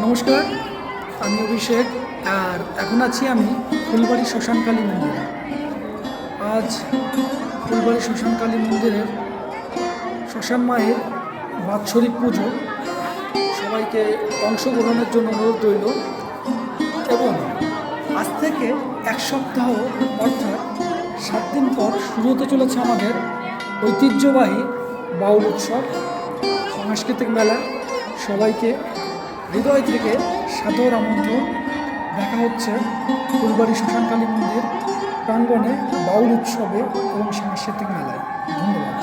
নমস্কার, আমি অভিষেক। আর এখন আছি আমি ফুলবাড়ি শ্মশানকালী মন্দিরে। আজ ফুলবাড়ি শ্মশানকালী মন্দিরের শ্মশান মায়ের বাৎসরিক পুজো। সবাইকে অংশগ্রহণের জন্য অনুরোধ রইল। এবং আজ থেকে এক সপ্তাহ অর্থাৎ 7 দিন পর শুরু হতে চলেছে আমাদের ঐতিহ্যবাহী বাউল উৎসব, সাংস্কৃতিক মেলা। সবাইকে হৃদয় থেকে সাদর আমন্ত্রণ। দেখা হচ্ছে ফুলবাড়ি শ্মশানকালী মন্দির প্রাঙ্গণে বাউল উৎসবে এবং সাংস্কৃতিক মেলায়। ধন্যবাদ।